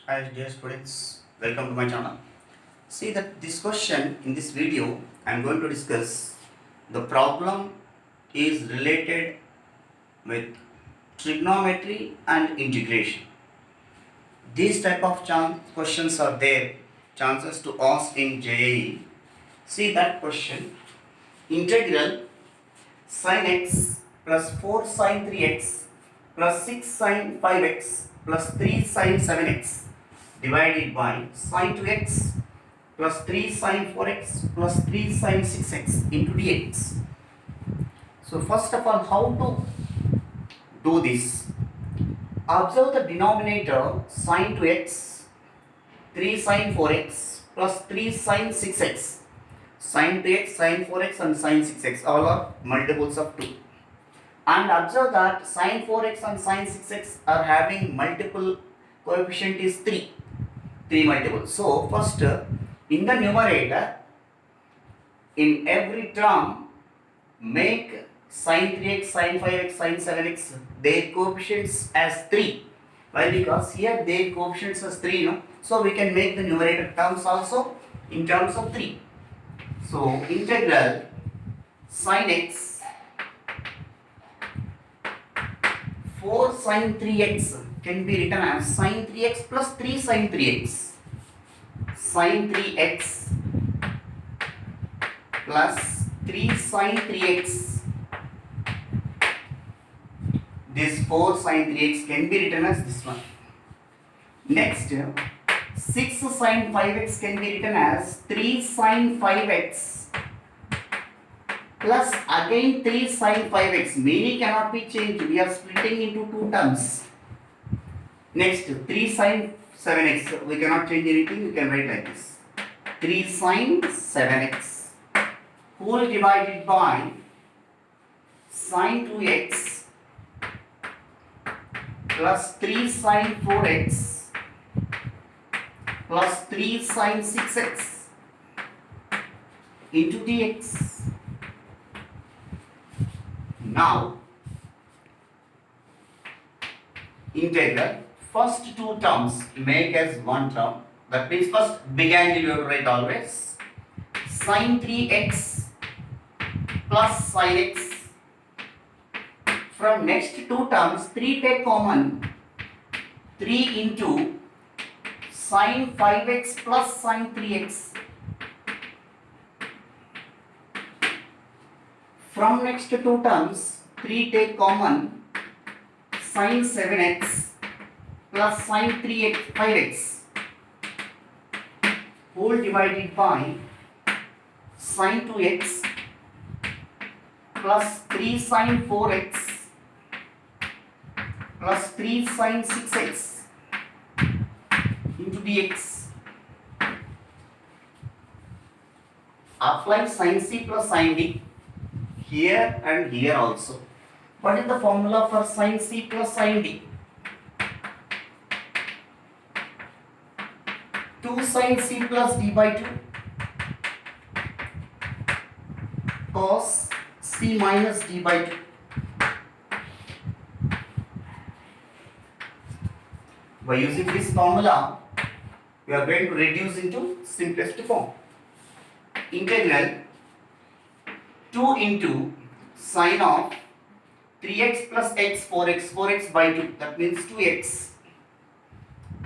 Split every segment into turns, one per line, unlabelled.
Hi dear students, welcome to my channel. See that this question in this video I am going to discuss the problem is related with trigonometry and integration. These type of questions are there, chances to ask in JAE. See that question, integral sin x plus 4 sin 3x plus 6 sin 5x plus 3 sin 7x divided by sin 2x plus 3 sin 4x plus 3 sin 6x into dx. So first of all, how to do this? Observe the denominator sin 2x, 3 sin 4x plus 3 sin 6x. Sin 2x, sin 4x and sin 6x all are multiples of 2. And observe that sin 4x and sin 6x are having multiple coefficient is 3 multiples. So first in the numerator, in every term make sin 3x, sin 5x, sin 7x their coefficients as 3. Why? Because here their coefficients as 3, no? So we can make the numerator terms also in terms of 3. So integral sin x 4 sin 3x can be written as sin 3x plus 3 sin 3x. Sin 3x plus 3 sin 3x. This 4 sin 3x can be written as this one. Next, 6 sin 5x can be written as 3 sin 5x plus again 3 sin 5x. Meaning cannot be changed. We are splitting into two terms. Next, 3 sin 7x. We cannot change anything. We can write like this. 3 sin 7x whole divided by sin 2x plus 3 sin 4x plus 3 sin 6x into dx. Now, integral first two terms make as one term. That means first big angle you have to write always. Sin 3x plus sin x. From next two terms, 3 take common. 3 into sin 5x plus sin 3x. From next two terms, 3 take common. Sin 7x plus sin 3x 5x whole divided by sin 2x plus 3 sin 4x plus 3 sin 6x into dx. Apply sin c plus sin d here and here also. What is the formula for sin c plus sin d? 2 sin c plus d by 2 cos c minus d by 2. By using this formula, we are going to reduce into simplest form. Integral 2 into sin of 3x plus x 4x by 2, that means 2x,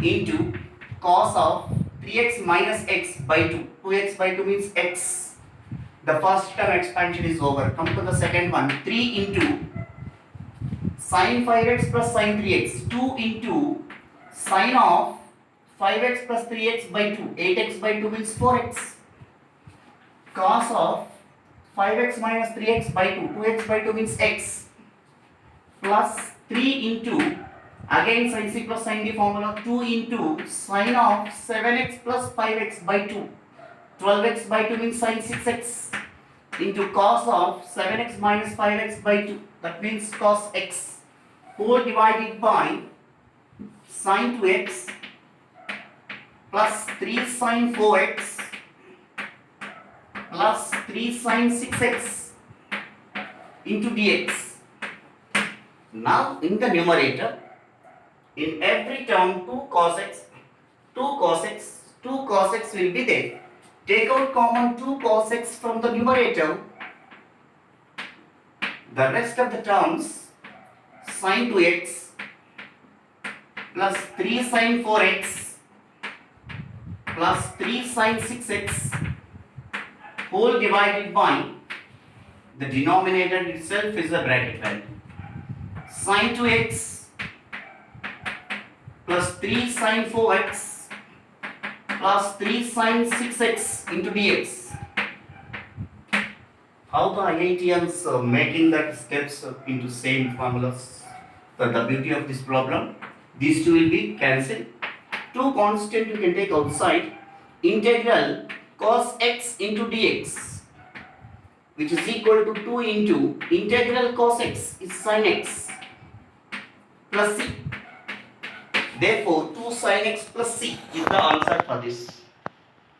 into cos of 3x minus x by 2. 2x by 2 means x. The first term expansion is over. Come to the second one. 3 into sin 5x plus sin 3x. 2 into sin of 5x plus 3x by 2. 8x by 2 means 4x. Cos of 5x minus 3x by 2. 2x by 2 means x. Plus 3 into, again sin c plus sin d formula, 2 into sin of 7x plus 5x by 2. 12x by 2 means sin 6x into cos of 7x minus 5x by 2. That means cos x whole divided by sin 2x plus 3 sin 4x plus 3 sin 6x into dx. Now in the numerator, in every term 2 cos x 2 cos x. 2 cos x will be there. Take out common 2 cos x from the numerator. The rest of the terms, sin 2x plus 3 sin 4x plus 3 sin 6x whole divided by the denominator itself is a bracket value. Sin 2x plus 3 sin 4x plus 3 sin 6x into dx. How the IITians making that steps into same formulas? The beauty of this problem, these two will be cancelled. Two constant you can take outside. Integral cos x into dx, which is equal to 2 into integral cos x is sin x plus c. Therefore, 2 sin x plus c is the answer for this.